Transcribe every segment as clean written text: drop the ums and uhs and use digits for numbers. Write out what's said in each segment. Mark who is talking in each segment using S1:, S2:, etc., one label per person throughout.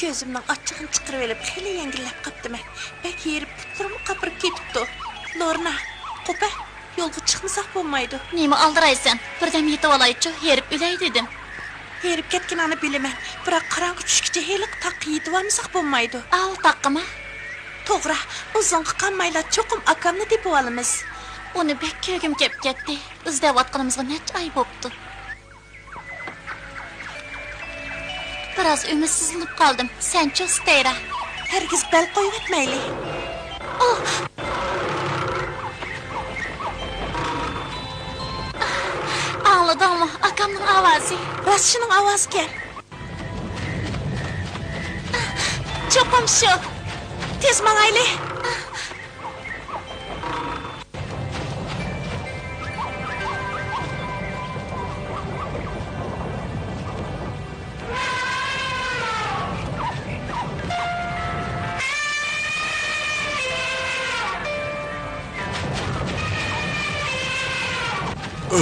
S1: Gözümden açığını çıkarıp elip hele yengillep kaptım. Bek yerip putlarımı kapırıp ketipti. Lorna, kopa, yolga çıkmasak bolmaydı.
S2: Neymi aldıraysan? Birdem yetip alayçı, yerip üley dedim.
S1: Yerip ketken anı bilemem. Bırak karangı düşkice helik takkı yetip almasak bolmaydı.
S2: Al takkı mı?
S1: Toğra, uzunqı kanmayla çokum akamını dep alımız.
S2: Onu bek kögüm kep ketdi. İzdep atqanımızga neç ay boptu. Biraz ümitsizlenip kaldım. Sen çok steyra.
S1: Herkes bel koyup etmeyli.
S2: Oh! Anladın mı? Akamның avazı.
S1: Rastşının avazı gel.
S2: Çokum şu.
S1: Tez manaylı.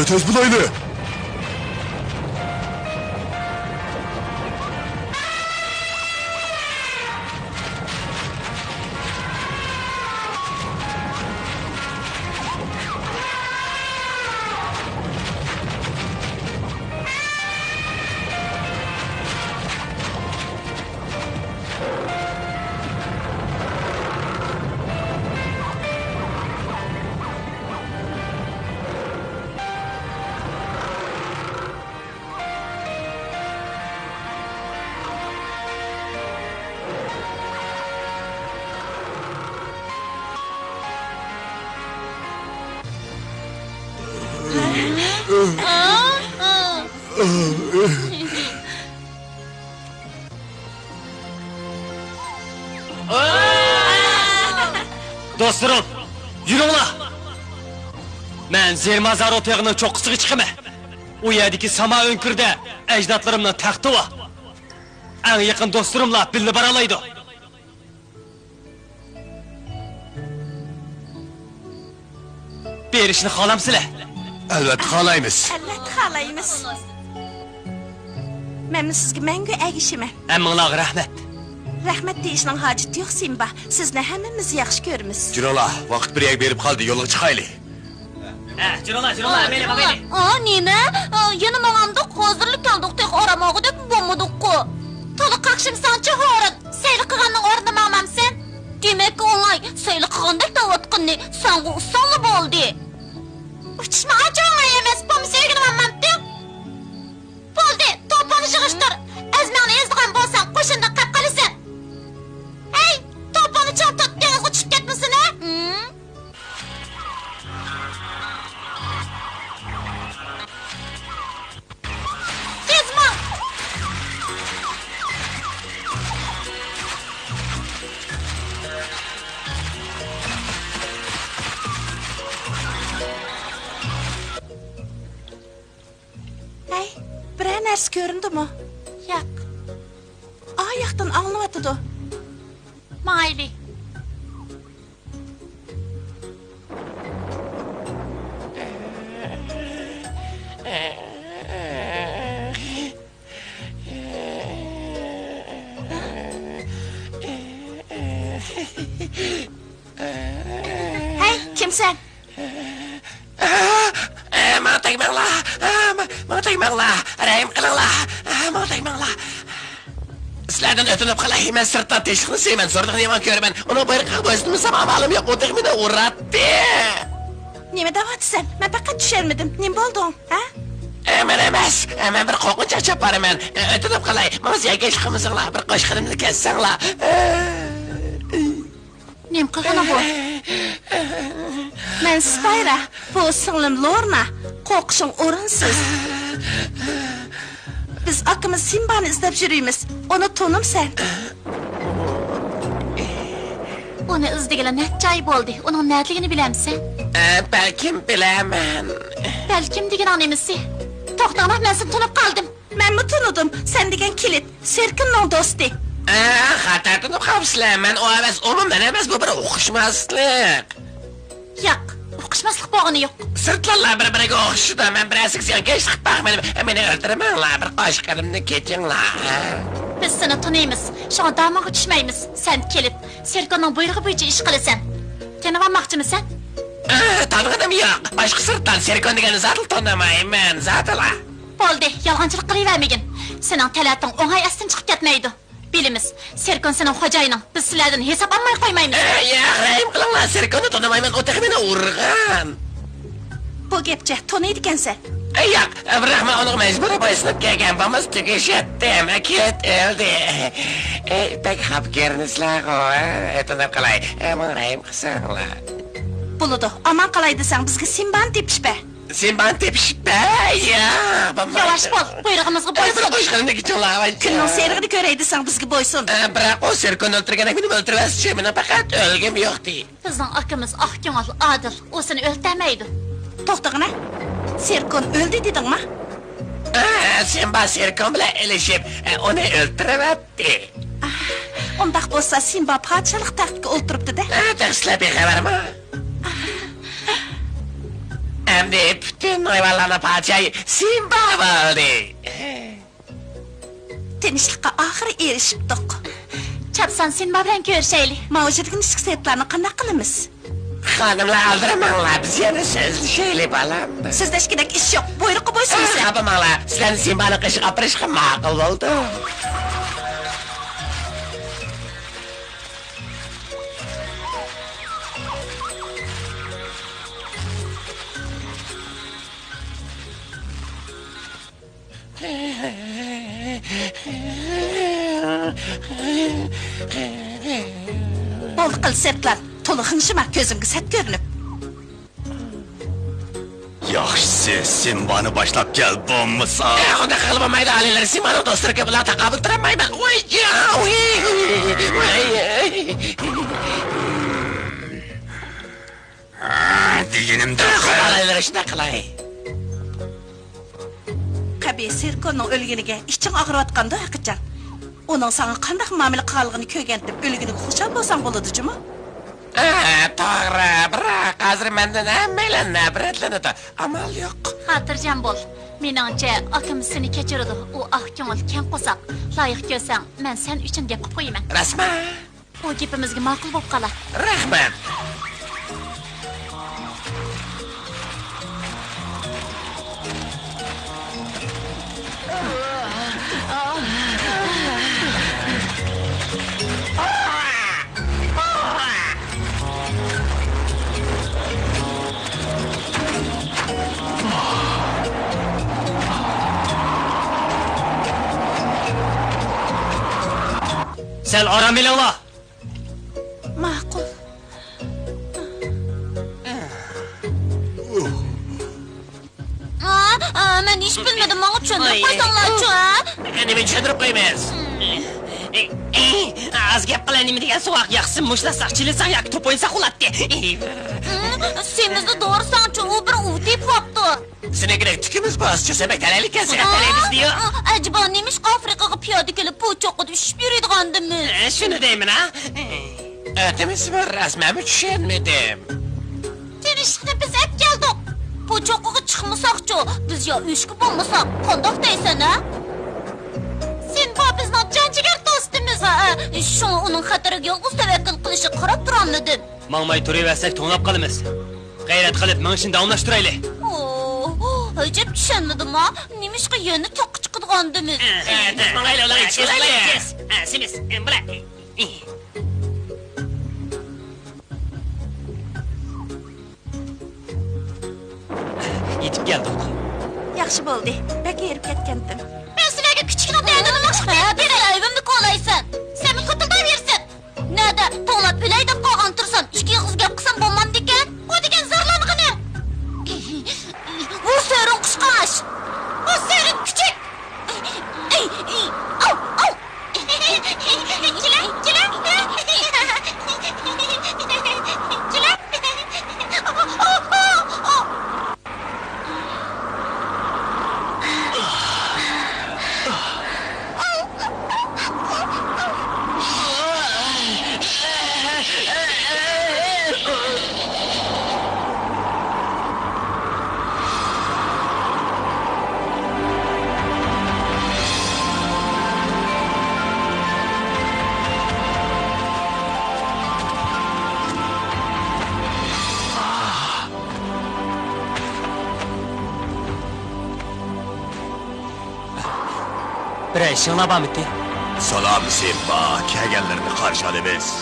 S3: Tez bulaylı.
S4: Dostlarım, yürü ola! Ben Zermazar otağının çok kısığı çıkımı. O yerdeki sama önkürde ecdatlarımla taktı var. En yakın dostlarımla birli baralaydı. Bir işini halamsile.
S3: Elbette halayımız.
S1: Elbette halayımız. Memnun sizge mengü əgişimə.
S4: Emmağına rahmet.
S1: Rahmet deyişinin haceti yok Simba. Sizle hemimiz yaxşı görmüz.
S3: Cirola, vakit bir yer berip kaldı, yola çıkaylı.
S4: Cirola, emeyle babayli.
S2: Nime? Yeni mamamda hazırlık aldık, tek aramağı dep bommadık ko. Tolu kakşım sançı horat, seyli kıganın orada mamam sen. Demek olay, seyli kıgandek da vatqınni, sangu usallı boldu. Uçma acağına yemez, pomi sevgini mamam de. Boldu, topanı şıkıştır. Ezmağını ezdiğen bolsan, koş
S1: göründümü?
S2: Yo'q.
S1: Ayaqdan anlatıdı.
S2: Mayli. Hey, kimsen?
S5: Mana tegmanglar. Mana tegmanglar. Rahim qilinglar. Mana tegmanglar. Sizlardan o'tinib qolay, men sirtdan teshikni sevman, zo'rlikni yomon ko'raman. Uni bayroqqa bo'ysunmasa ma'lum yo'q, o'tiq meni uratdi.
S1: Nima davatsan? Men faqat tushunmadim. Nima bo'ldi? Ha?
S5: Men emas, men bir qo'rqinch achib boraman. O'tinib qolay, mana sizga chiqimizinglar, bir qo'shqinimni kessanglar.
S2: Nim qilgani bu?
S1: Men Spyra, bu singlim Lorna. Qo'rqishing o'rinsiz. Biz akimiz Simbani izlab yurimiz. Uni tanimsan?
S2: Uni izdigilar necha oy bo'ldi. Uning niyatligini bilamsan?
S5: Balkim bilaman.
S2: Balkim degan nemisi? To'xtama, men seni tanib qoldim.
S1: Men mi tanıdım? Sen degan kilit. Serkinning do'sti.
S5: Xatar tunib qolibsizlar. Men o emas, umuman emas, bu bir o'qishmaslik.
S2: Yo'q, o'qishmaslik bo'lgani yo'q.
S5: Sirtlarlar bir-biriga o'xshashida, men bir asiksiyon kechib baxmadim. Meni o'ldirmanglar, bir qo'shqinimni kechinglar.
S2: Biz seni tanıymiz. Şu an damağına düşmeyimiz. Sen kelip, Serkan'ın buyruğu boyunca iş kılısan. Canım almakçı
S5: Tanıg'anim yo'q. Boshqa sirtdan Serkan degani zatil tanımayman, zatila.
S2: Bo'ldi, yolg'onchilik qilavermagin. Sening talating o'ng'ay astin chiqib ketmaydi. Bilimiz, Serkan sening xo'jayining. Biz sizlardan hisob olmay qo'ymaymiz.
S5: Ya, rahim qilinglar, Serkanni tanımayman, o'tiq meni urgan.
S1: Bu gapcha tanıydı ekansan.
S5: Yo'q, rahmat, uni majbur bo'ysunib kelgan bo'lmas, tugishdim. Ket o'ldi. Pek xap ko'rinislar, aytib qalay. Men rahim qilsanglar.
S1: Buludu. Aman qalay desang bizga Simban tepishpa.
S5: Simban tepishpa? Ya,
S2: Yavaş bo'l, buyrug'imizga bo'ysun.
S5: Qo'shqinimni kechinglar.
S1: Kunning serig'ini ko'ray desang bizga bo'ysun.
S5: Biroq o Serkanni o'ltirgan meni o'ltirmaschi, meni faqat o'lgim yo'qdi.
S2: Bizning akamiz oq ko'ngil, odil. U seni o'ldirmaydi.
S1: To'xtag'ina. Serkan o'ldi dedingmi?
S5: Simba Serkan bilan elishib, uni o'ltiribdi.
S1: Undaq bo'lsa Simba podshohlik taxtiga o'ltiribdi-da.
S5: Dastlab xabarmi? Endi butun hayvonlarning podshohi Simba bo'ldi.
S1: Tinchlikqa oxiri erishibdik.
S2: Chapsan Simba bilan ko'rishaylik.
S1: Mavjudlik sebeblarni qanday qilamiz?
S5: Xonimlar aldiramanglar, biz yana so'zlashaylik balam.
S1: So'zlashkidak ish yo'q. Buyruqqa bo'ysunsan.
S5: Xapamanglar, sizlarni Simbani qish opirishga ma'qul bo'ldi.
S1: Bo'ldi qil sertlar. To'liqinshima ko'zimga sat ko'rinib.
S3: Yaxshisi, Simbani boshlab kel bo'lmasa.
S5: Unda qilib olmaydi, alilar Simbani do'stlariga bilan taqabul turamayman. Voy,
S3: deganimda
S5: alilar shunday qilay.
S1: Qabi Serkanning o'lganiga iching og'riyotganda haqiqatan. Uning senga qanday muomala qilganligini ko'rgan deb o'lganiga xushal bo'lsang bo'ladi-jimi?
S5: To'g'ri, biroq hozir mendan hammalar nafratlanadi. Amal yo'q.
S2: Xotirjam bo'l. Meningcha akam seni kechiradi. U oq ko'ngil keng qo'saq. Loyiq ko'rsang, men sen uchun gap qilib qo'yaman.
S5: Rasman.
S2: Bu gapimizga ma'qul bo'lib qolar.
S5: Rahmat.
S4: Sen aramilinglar.
S1: Ma'qul.
S2: Men ish bilmadim, menga tushuntirib qo'ysanglar-chi.
S5: Nima tushuntirib qo'ymaysiz?
S4: Az gap qilay, nima degan so'q yaxshi mushlasak, chilasak, yak to'p o'ynasa xulatdi.
S2: Semizni doğrusan-chi, u bir uv deb qopti.
S5: Sinekine tükümüz basçı sebek telelik gelsin. Teleğimiz diyor.
S2: Acaba neymiş Afrika'ya piyade gelip bu çok düşüp yürüydüğündü.
S5: Şunu deyim ha. Ötemiz var resmemi düşünmedim.
S2: Tenişlikte biz hep geldik. Bu çok çıkmasakçı. Biz ya üçkü bulmasak kondak deysen ha? Sen bu bizden can ciğer dostumuz ha. Şunu onun hatırı yolğuz tevekkül kılışı qarab duramıdın.
S4: Mangmay turaversek to'nglab qolamiz. G'ayrat qilib minishni davomlashtiraylik.
S2: Acep düşünmedim ha. Neymiş ki yeni çok çıkıdığandımız.
S5: Mangayla ulan içeceğiz.
S6: Simiz, bırak.
S4: Yetib keldik.
S1: Yaxshi bo'ldi. Bak erib ketgandim.
S2: Ben sizlerge küçükünü dayanırım aşkı. Bir evimde kolaysan. Sen mi kutulda versin? Nerede? Toğlap üleyde koğan tırsan. İki kız gel kısam bulmam diken. O diken zarlanıqını. Bu sörün kuşkaş. Bu sörün küçük. Au, au. Gile, gile. Gile.
S4: Bir ishinglar bormidi?
S3: Salam Simba, kelganlarni qarshi olamiz.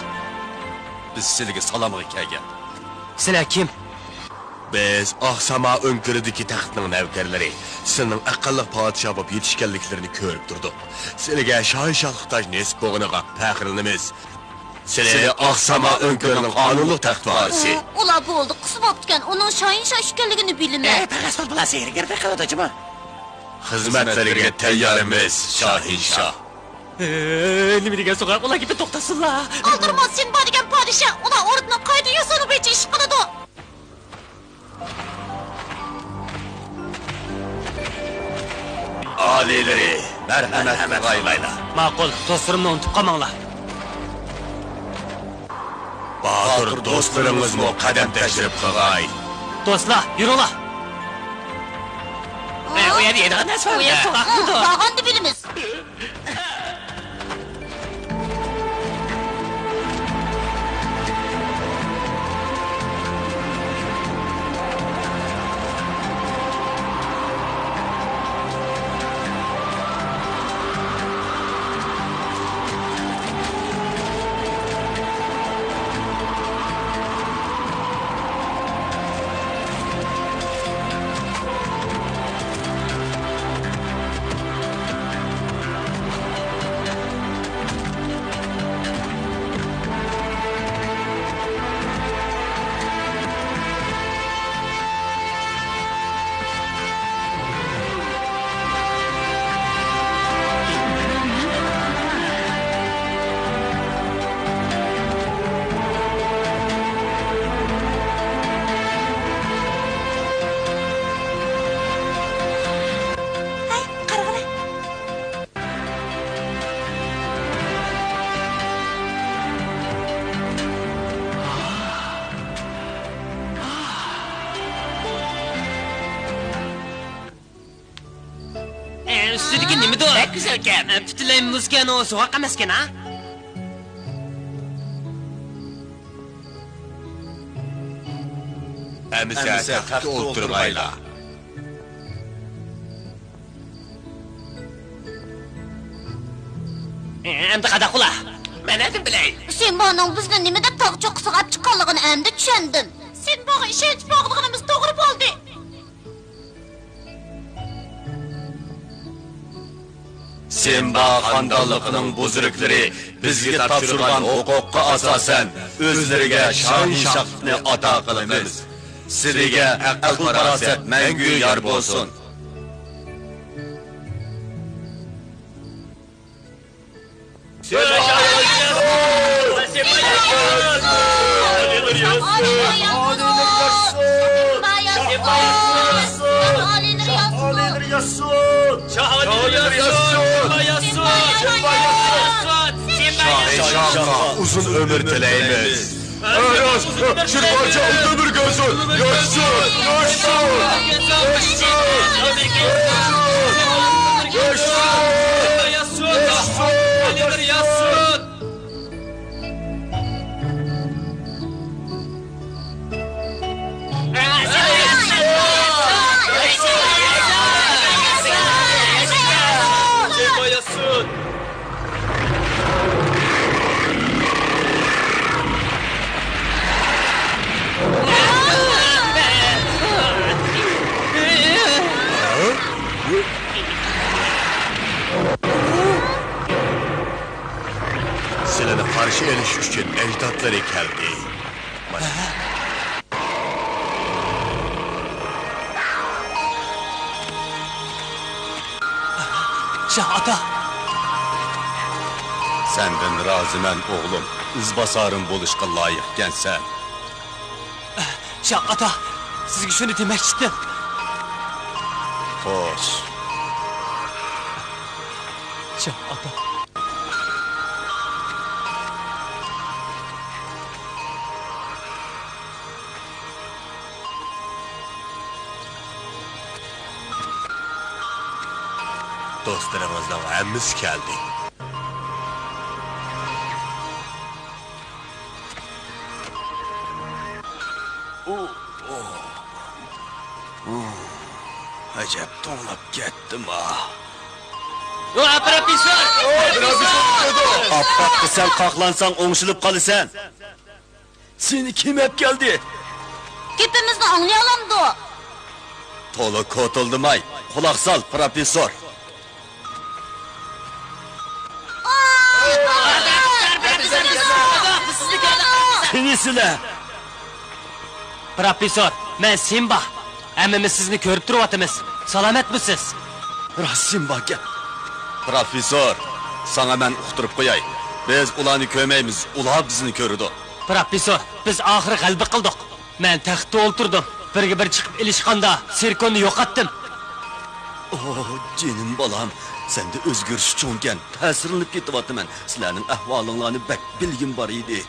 S3: Biz sizlarga salomga kelgan.
S4: Sizlar kim?
S3: Biz Oqsama o'nkiridagi taxtning navkarlari, sizning aqlli podsho bo'lib yetishganliklarini ko'rib turdik. Sizlarga shohishalik taj nisb bo'g'iniga faxrlanamiz. Sizlar Oqsama o'nkirining qonunli taxt varisi.
S2: Ula bu oldu kısım optiken onun şahin şaşkenligini bilme.
S5: Pagasol bilan seyir girdi qiladi
S3: Xizmatlarga tayyorimiz, Shohinshoh.
S4: Nima degan so'qaq ular ketib to'xtasinlar.
S2: Aldırmaz sen badigen padişah. Ula orduna kaydı yasanı beci iş kılıdı.
S3: Alileri, merhamet g'aylaylar.
S4: Ma'qul, do'stlarimni unutib qolmanglar.
S3: Bahadır dostlarımızmı qadam tashrif qilg'ay.
S4: Do'stlar, yuringlar.
S5: O yer yediğin nasıl var?
S2: Bağandı bilimiz.
S1: Hay, qarag'ala.
S4: Ustidagi nimada?
S5: Pek güzelken.
S4: Butunlay muzgan o so'qaq emaskan ha?
S3: Əmizə taxtda o'ltirg'aylar.
S4: Endi qada qula.
S5: Ben nedim bileyim.
S2: Sen bana bizden nimede tak çok sıkıp çıkanlığını emdi düşündün. Sen bana işe hiç bağlığınımız doğru oldu.
S3: Simba xandonligining buzruklari bizga topshirgan huquqqa asosan o'zlariga shon-shavqatni ato qilamiz. Sizlarga aql-farosat mangu yor bo'lsin.
S2: Hadi
S3: Şah'a uzun ömür dileyimiz. Ayaz, şirparça uzun ömür görsün. Yaşsın, yaşsın, yaşsın, Silene karşı eliş için ecdatları geldi.
S4: Şah ata.
S3: Senden razımen oğlum. İzbasarın buluşqa layıqkən sən.
S4: Şah ata. Sizga shuni demek istedim.
S3: Xoş.
S4: Şah ata.
S3: Dostlarımızdan hemimiz geldi. Acep to'nlab ketdim ha.
S4: Professor!
S3: Appaqqı sen qaqlansan o'ngshilib qolasan. Seni kim hep geldi?
S2: Gepimizni anglayalamdi.
S3: To'la ko'tildimay. Quloq sol, professor. Sinisizlar.
S4: Professor, men Simba. Hammamiz sizni ko'rib turyapmiz. Salomatmisiz?
S3: Simba gel. Professor, sana ben uqtirib qo'yay. Biz ularni ko'rmaymiz, ular bizni ko'rdi.
S4: Professor, biz oxiri g'alaba qildik. Men taxtda o'ltirdim. Birga bir chiqib ilishqanda Sirkonni yo'qotdim.
S3: Jinim balam, sende o'zgarish cho'ngan, ta'sirlanib ketyapman. Sizlarning ahvolinglarni bak bilgim bor edi.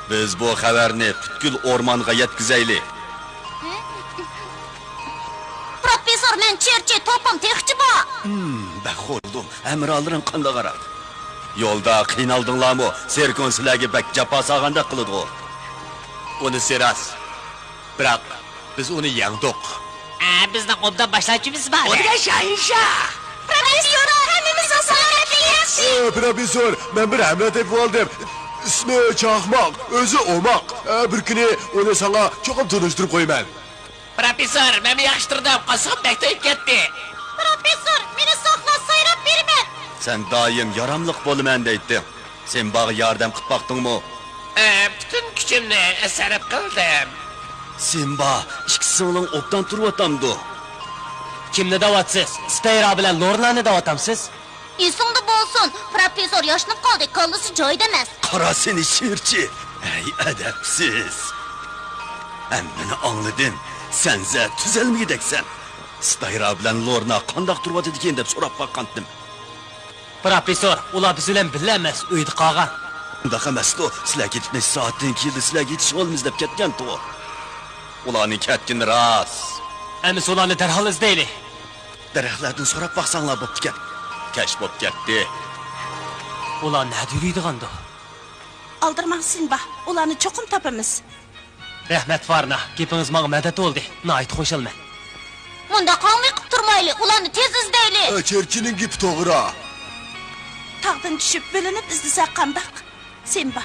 S3: Biz bu xabarni butkul o'rmonga yetkazaylik.
S2: Professor, men cherchi topim texchi bor.
S3: Bak oldum, emralaring qanday qarab. Yo'lda qiynaldinglarmi? Serkon sizlarga bak jafo solganda qiladi u. Uni seras. Biroq biz uni yengdik.
S6: Bizning obdan boshlovchimiz bor.
S5: O'rga Shahinshah.
S2: Professor, hammamiz salomatlik.
S3: Professor, ben bir emret yapıp aldım. İsmi Çakmak, özü Omak. Bir kuni onu sana çok tanıştırıp koyayım.
S5: Professor, men yaxshitirdim. Qasam bektoyib ketdi.
S2: Professor, meni saqla sayrab berman.
S3: Sen daim yaramlık bolumen deydin. Sen bana yardım qilib baqdingmi?
S5: Bütün kuchimni sarf qildim.
S3: Simba, ikkisining obdan turyotamdi.
S4: Kimni da'vatsiz? Steyra bilan Lornani da'vatamsiz?
S2: Esingda bo'lsin, professor yoshlanib qoldi, kallasi joyida emas.
S3: Qara seni şirçi. Ey edepsiz. Emmeni anladın. Senze tüzelmeyeceksen. Stayra bilen Lorna qandaq turyotu diken deb so'rab baqqandim.
S4: Professor, ular biz bilan birga emas, uyda qolgan.
S3: Undaq emasdi. Sizlar ketib necha soatdan keyin sizlar yetish olmiz deb ketgan-ku. Ularning ketgini rost.
S4: Emis ularni darhol izlaylik.
S3: Daraxtlardan so'rab baqsanglar bo'pti. Kesh bo'p ketdi.
S4: Ular nada yuriydigandi?
S1: Aldırmang Simba, ularni cho'qim topamiz.
S4: Rahmat Farna, gapingiz menga madad bo'ldi. Nihoyat qo'shilman.
S2: Bunda qolmay qilib turmaylik, ularni tez izlaylik.
S3: Cherchining gapi to'g'ri.
S1: Tog'dan tushib bo'linib izlasak qandaq? Simba.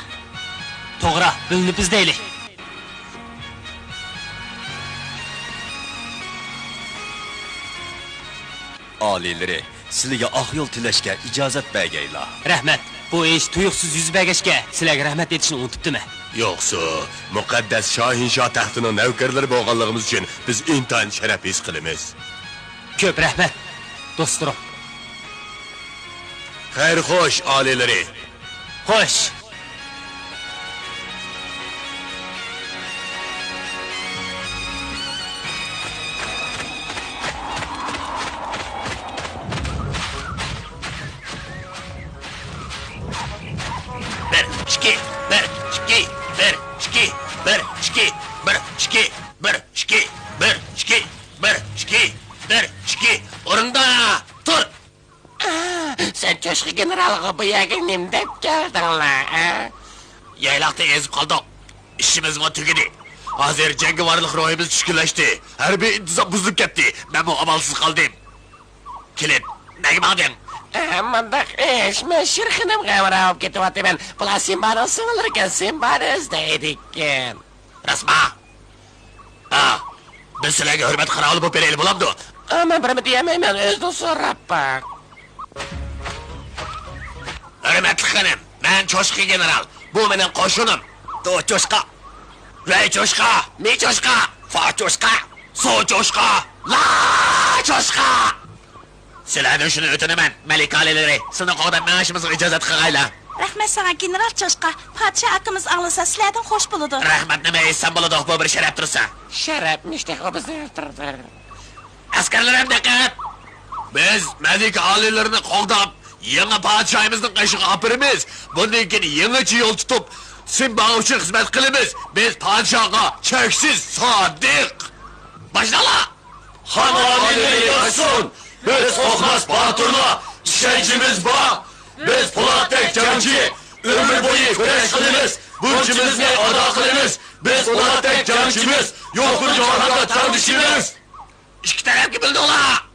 S4: To'g'ri, bilinib izlaylik.
S3: Alileri, sizlarga oq yo'l tilashga ijozat bergaylar.
S4: Rahmat. Bu ish tuyuqsiz yuz bergachga sizlarga rahmat aytishni unutibdimi?
S3: Yo'qsa, muqaddas Shohinshoh taxtining navkarlari bo'lganligimiz uchun biz intayin sharaf his qilamiz.
S4: Ko'p rahmat, do'stlarim.
S3: Xayr xo'sh, olileri.
S4: Xo'sh.
S5: 2, 1, 2, 1, 2, 1, 2, 1, 2, 1, 2, 1, 2, 1, 2, 1, 2. Orunda dur. Sen Coşku General'a bu yağı nemdep geldin la. Yaylaqda ezip kaldık. İşimiz var tügedi. Hazır cengivarlık ruhumuz düşkünleşti. Harbi intizam buzluk gitti. Ben bu amalsız kaldım. Kilit, ne gibi aldın? Amandak iş, ben şirkinim kavrayıp gitti ben. Bula Simba'nın sığılırken Simba'nı özdeydikken. Rasma! Ha, biz silahı hürmet kanalı bu pereli bulamdı. Ama bir mi diyemeyim ben, özde sonra bak. Hürmetli hanım, ben Coşku General. Bu benim koşunum. Do Coşka. Rey Coşka, mi Coşka, fa Coşka, so Coşka, la Coşka. Silahını şunu ötünemen, Melik aileleri. Sınıf oğdan maaşımızı icazet kağayla.
S1: Rahmet sana General Coşqa. Padişah hakkımız anılsa sizlerden hoş buludu.
S5: Rahmet neme İstanbul'da bu bir şeref dursa. Şerefmiş de o bizi öldürdü. Askerlerim dikkat! Biz Melik ailelerini kovdap, yeni padişahımızın kaşık apırımız. Bunun için yenici yol tutup, Simba için hizmet kılımız. Biz padişaha çeksiz sadık. Başla!
S3: Han aileleri yaşasın! Biz Okmaz Batur'la işkencimiz var! Biz Polat'tek cançı! Ömür boyu güreş kılımız! Burcumuz ne ada kılımız! Biz Polat'tek cançımız! Yokun yoğurda tanışımız!
S5: İki taraf gibi bildi ola!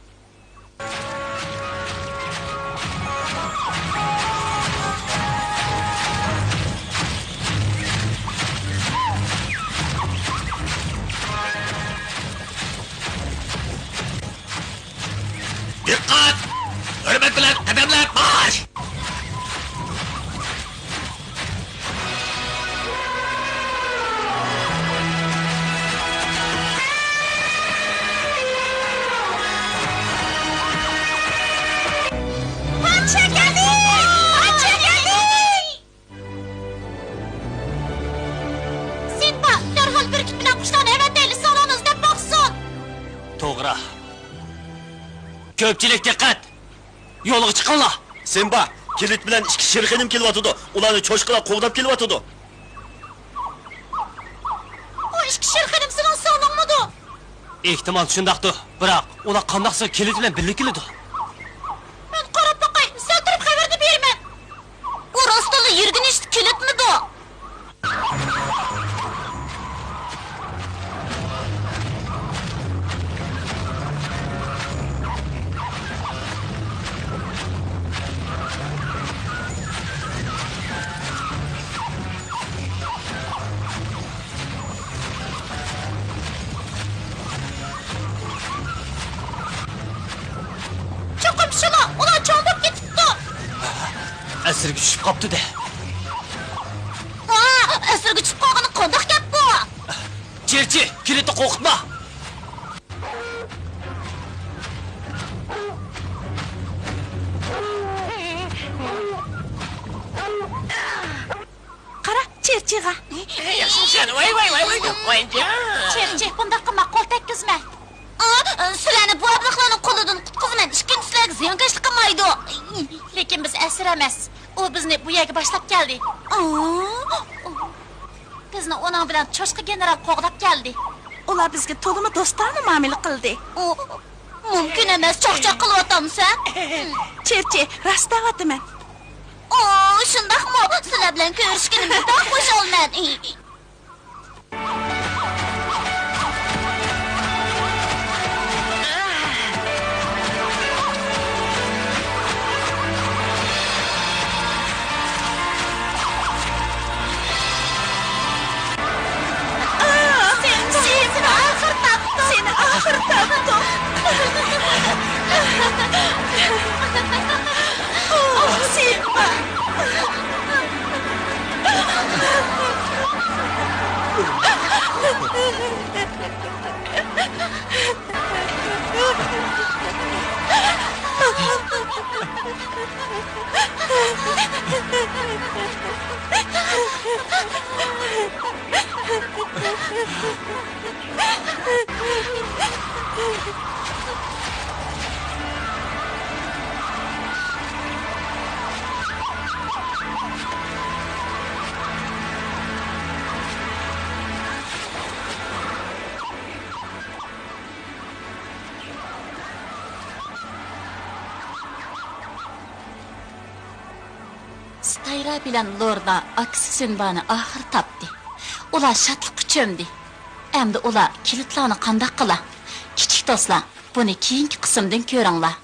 S5: Dikkat! Hürmet bilen kademler marş!
S2: Padişah geldi! Padişah geldi! Simba, derhal bir git bilen kuşlarını evet değil, salonuz dep baksın.
S4: To'g'ri. Ko'pchilik diqqat. Yo'lga chiqinglar.
S7: Simba, kilit bilan ikki shirxinim kelyotidi. Ularni cho'shqilab qovdab kelyotidi.
S2: O işki şirketim senin salonmudu.
S4: Ehtimol shundaqdir. Biroq ular qandaqsa kilit bilan birga keladi.
S2: Ben qarab bakay, seltirip xabarda bermen. O rostali yergin iş kilitmidi. Çokum şuna, ulan çoğunluk gitipti.
S4: Asirga tushib qopti-da.
S2: Esirgi çıkıp kalkanı kondak gap bu.
S4: Cherchi, kilitni qo'rqitma.
S1: Qara, Cherchiga.
S5: Yaxsın sen, vay can!
S2: Çerçe, bunda kıma kol tekkizme. Sizlarni bu ablıqlarning qo'lidan qutqizman. İkkinchi sizlarga ziyonkashlik qilmaydi. Lekin biz asir emas. U bizni bu yerga boshlab keldi. Bizni onun bilan Coşku General qo'g'dab keldi.
S1: Ular bizga to'g'ri do'stlarni muomala qildi.
S2: Mumkin emas, cho'qchoq qilyapsansan.
S1: Cherchi, rost deyapman.
S2: Shundaqmi? Sizlar bilan ko'rishganimga juda xursandman.
S1: Seni ahir tapdım. Oh, Simba.
S2: Tayra bilan Lorna aksi Sinbani axir tapdı. Ular şatlıqqa çömdi. Endi ular kilitlarni qandaq qila? Kichik do'stlar, buni keyingi qismdan ko'ringlar.